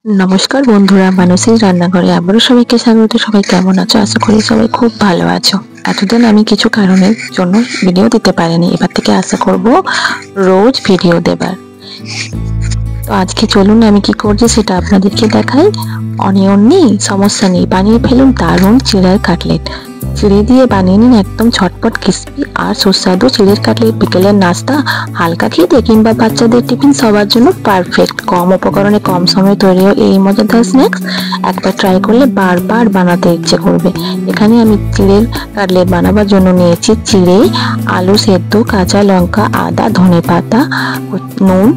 नमस्कार बंधुरा मानसी रान्नाघरे आबारो सबाइके स्वागत। सबाई केमन आछो? आशा करी सबाई खूब भालो आछो। एतदिन आमी किछु कारणेर जोन्नो भिडियो दिते पारिनि, एबार थेके आशा करब रोज भिडियो देबार। तो आज के चलुन आमी कि करछि सेटा आपनादेरके देखाई। अनियन नेই, समस्या नेই, बानिয়ে ফেলুন दारुण चिड़ेर काटलेट। चिड़े दिए बानिয়ে নিন একদম ছটপট ক্রিস্পি আর সুস্বাদু চিড়ের কাটলেট। বিকেলের নাস্তা, হালকা খেতে কিংবা বাচ্চাদের টিফিন সবার জন্য পারফেক্ট। কম উপকরণে কম সময়ে তৈরি হয় এই মজাদার স্ন্যাক্স একবার ট্রাই করলে বারবার বানাতে ইচ্ছে করবে। এখানে আমি চিড়ের কাটলেট বানাবার জন্য নিয়েছি চিড়ে, আলু সেদ্ধ, কাঁচা লঙ্কা, আদা, ধনেপাতা, নুন,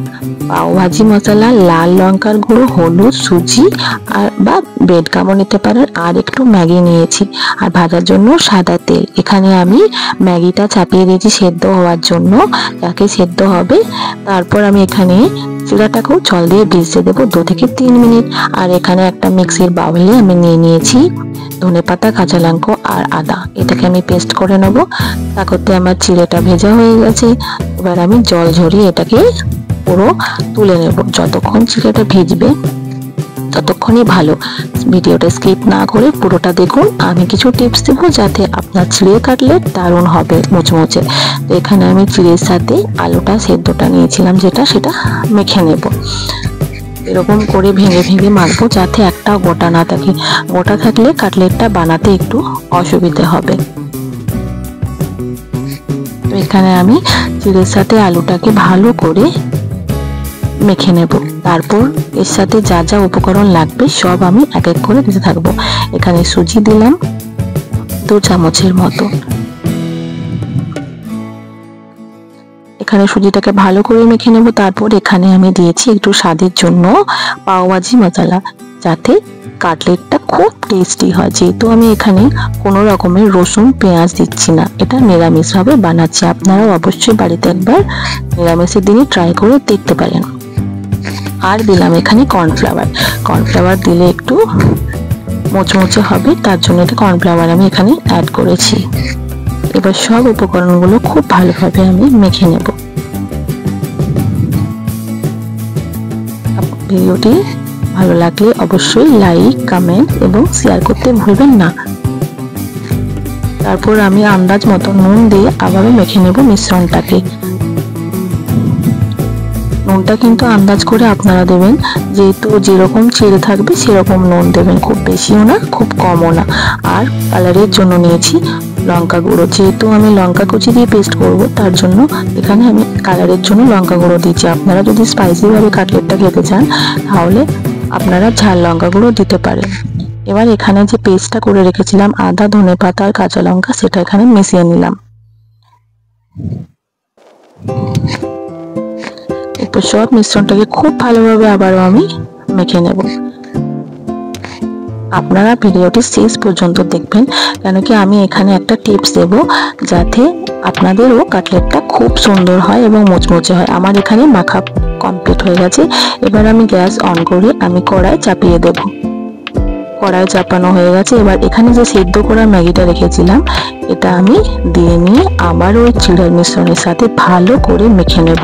পাও ভাজি মশলা, লাল লঙ্কার গুঁড়ো, হলুদ, সুজি আর বা ব্রেড কামও নিতে পারেন, আর একটু ম্যাগি নিয়েছি, আর ভাজার জন্য সাদা তেল। এখানে আমি ম্যাগিটা চাপিয়ে দিয়েছি সেদ্ধ হওয়ার জন্য, যাকে সেদ্ধ হবে। তারপর আমি এখানে চিড়াটাকেও জল দিয়ে ভিজতে দেবো 2 থেকে 3 মিনিট। আর এখানে একটা মিক্সির বাউলে আমি নিয়ে নিয়েছি ধনেপাতা, কাঁচা লঙ্কা আর আদা। এটাকে আমি পেস্ট করে নেব। তা করতে আমার চিড়েটা ভেজা হয়ে গেছে। এবার আমি জল ঝরিয়ে এটাকে পুরো তুলে নেব। যতক্ষণ চিড়েটা ভিজবে ততক্ষণই ভালো। ভিডিওটা স্কিপ না করে পুরোটা দেখুন। আমি কিছু টিপস দেবো যাতে আপনার চিড়ে কাটলেট দারুণ হবে, মুচমুচে। তো এখানে আমি চিড়ের সাথে আলুটা সেদ্ধটা নিয়েছিলাম সেটা মেখে নেব। এরকম করে ভেঙে ভেঙে মাখবো যাতে একটাও গোটা না থাকে। গোটা থাকলে কাটলেটটা বানাতে একটু অসুবিধে হবে। তো এখানে আমি চিড়ের সাথে আলুটাকে ভালো করে মেখে নেব। তারপর এর সাথে যা যা উপকরণ লাগবে সব আমি এক এক করে দিতে থাকবো। এখানে সুজি দিলাম 2 চামচের মতো। এখানে সুজিটাকে ভালো করে মেখে নেব। তারপর এখানে আমি দিয়েছি একটু স্বাদের জন্য পাও ভাজি মশলা, যাতে কাটলেটটা খুব টেস্টি হয়। যেহেতু আমি এখানে কোনো রকমের রসুন পেঁয়াজ দিচ্ছি না, এটা নিরামিষভাবে বানাচ্ছি। আপনারাও অবশ্যই বাড়িতে একবার নিরামিষের দিনই ট্রাই করে দেখতে পারেন। আর দিলাম এখানে কর্নফ্লাওয়ার দিলে একটু মোচমোচে হবে, তার জন্য এটা কর্নফ্লাওয়ার আমি এখানে অ্যাড করেছি। এবার সব উপকরণগুলো খুব ভালোভাবে আমি মেখে নেব। ভিডিওটি ভালো লাগলে অবশ্যই লাইক, কমেন্ট এবং শেয়ার করতে ভুলবেন না। তারপর আমি আন্দাজ মতো নুন দিয়ে আবারও মেখে নেব মিশ্রণটাকে। নুনটা কিন্তু আন্দাজ করে আপনারা দেবেন, যেহেতু যেরকম চিড়ে থাকবে সেরকম নুন দেবেন, খুব বেশিও না খুব কমও না। আর কালারের জন্য নিয়েছি লঙ্কা গুঁড়ো। যেহেতু আমি লঙ্কা কুচি দিয়ে পেস্ট করব, তার জন্য এখানে আমি কালারের জন্য লঙ্কা গুঁড়ো দিচ্ছি। আপনারা যদি স্পাইসিভাবে কাটলেটটা খেতে চান তাহলে আপনারা ঝাল লঙ্কা গুঁড়ো দিতে পারেন। এবার এখানে যে পেস্টটা করে রেখেছিলাম আদা, ধনেপাতা আর কাঁচা লঙ্কা, সেটা এখানে মিশিয়ে নিলাম। এরপর সব মিশ্রণটাকে খুব ভালোভাবে আবারও আমি মেখে নেব। আপনারা ভিডিওটি শেষ পর্যন্ত দেখবেন, কেন কি আমি এখানে একটা টিপস দেব যাতে আপনাদেরও কাটলেটটা খুব সুন্দর হয় এবং মুচমুচে হয়। আমার এখানে মাখা কমপ্লিট হয়ে গেছে। এবার আমি গ্যাস অন করে আমি কড়াই চাপিয়ে দেব। কড়াই চাপানো হয়ে গেছে। এবার এখানে যে সেদ্ধ করা ম্যাগিটা রেখেছিলাম এটা আমি দিয়ে নিয়ে আবার ওই চিড়ের মিশ্রণের সাথে ভালো করে মেখে নেব।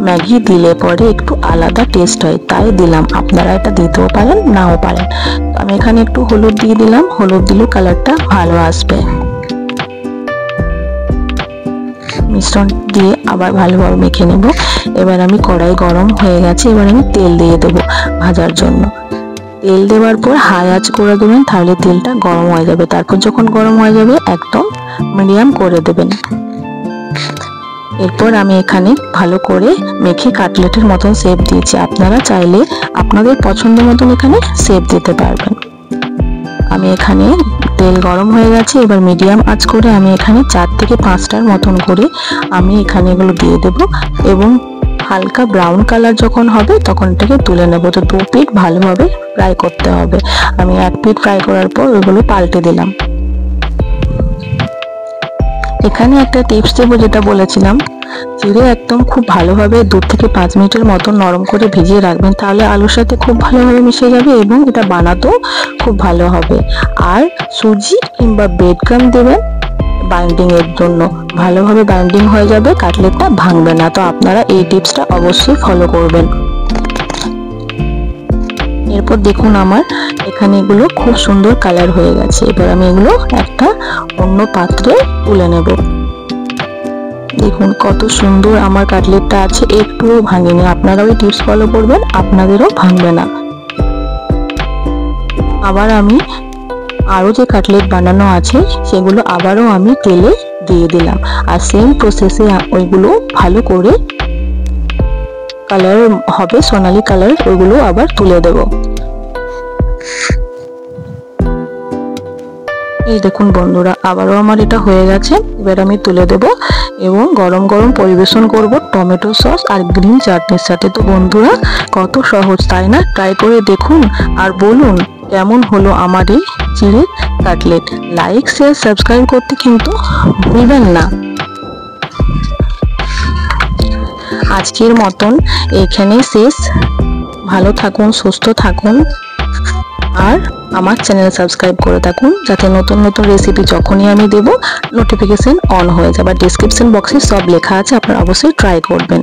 ম্যাগি দিলে পরে একটু আলাদা টেস্ট হয়, তাই দিলাম। আপনারা এটা দিতেও পারেন, নাও পারেন। আমি এখানে একটু হলুদ দিয়ে দিলাম, হলুদ দিলেও কালারটা ভালো আসবে। মিশ্রণ দিয়ে আবার ভালোভাবে মেখে নেব। এবার আমি কড়াই গরম হয়ে গেছে, এবার আমি তেল দিয়ে দেবো ভাজার জন্য। তেল দেওয়ার পর হাই আঁচ করে দেবেন, তাহলে তেলটা গরম হয়ে যাবে। তারপর যখন গরম হয়ে যাবে একদম মিডিয়াম করে দেবেন। এরপর আমি এখানে ভালো করে মেখে কাটলেটের মতন শেপ দিয়েছি। আপনারা চাইলে আপনাদের পছন্দ মতন এখানে শেপ দিতে পারবেন। আমি এখানে তেল গরম হয়ে গেছে। এবার মিডিয়াম আঁচ করে আমি এখানে 4 থেকে 5টার মতন করে আমি এখানে এগুলো দিয়ে দেব এবং হালকা ব্রাউন কালার যখন হবে তখন এটাকে তুলে নেব। তো 2 পিঠ ভালোভাবে ফ্রাই করতে হবে। আমি 1 পিঠ ফ্রাই করার পর ওগুলো পাল্টে দিলাম। এখানে একটা টিপস দেবো, যেটা বলেছিলাম চিড়ে একদম খুব ভালোভাবে 2 থেকে 5 মিনিটের মতো নরম করে ভিজিয়ে রাখবেন, তাহলে আলুর সাথে খুব ভালোভাবে মিশে যাবে এবং এটা বানাতেও খুব ভালো হবে। আর সুজি কিংবা ব্রেড ক্রাম্ব দেবেন বাইন্ডিং এর জন্য, ভালোভাবে বাইন্ডিং হয়ে যাবে, কাটলেটটা ভাঙবে না। তো আপনারা এই টিপসটা অবশ্যই ফলো করবেন। এরপর দেখুন আমার এখানে এগুলো খুব সুন্দর কালার হয়ে গেছে। এবার আমি এগুলো একটা অন্য পাত্রে তুলে নেব। দেখুন কত সুন্দর আমার কাটলেটটা আছে, একটুও ভাঙেনি। আপনারাও এই টিপস ফলো করবেন, আপনাদেরও ভাঙবে না। আবার আমি আরো যে কাটলেট বানানো আছে সেগুলো আবারও আমি তেলে দিয়ে দিলাম, আর সেম প্রসেসে ওইগুলো ভালো করে কালার হবে, সোনালী কালার, ওইগুলো আবার তুলে দেব। এই দেখুন বন্ধুরা, আবারও আমার এটা হয়ে গেছে। এবার আমি তুলে দেব এবং গরম গরম পরিবেশন করব টমেটো সস আর গ্রিন চাটনির সাথে। তো বন্ধুরা কত সহজ, তাই না? ট্রাই করে দেখুন আর বলুন কেমন হলো আমার এই চিড়ের কাটলেট। লাইক, শেয়ার, সাবস্ক্রাইব করতে কিন্তু ভুলবেন না। আজকের মতন এখানেই শেষ। ভালো থাকুন, সুস্থ থাকুন, আর আমার চ্যানেল সাবস্ক্রাইব করে থাকুন, যাতে নতুন নতুন রেসিপি যখনই আমি দেব নোটিফিকেশন অন হয়ে যাবে। ডেসক্রিপশন বক্সে সব লেখা আছে, আপনারা অবশ্যই ট্রাই করবেন।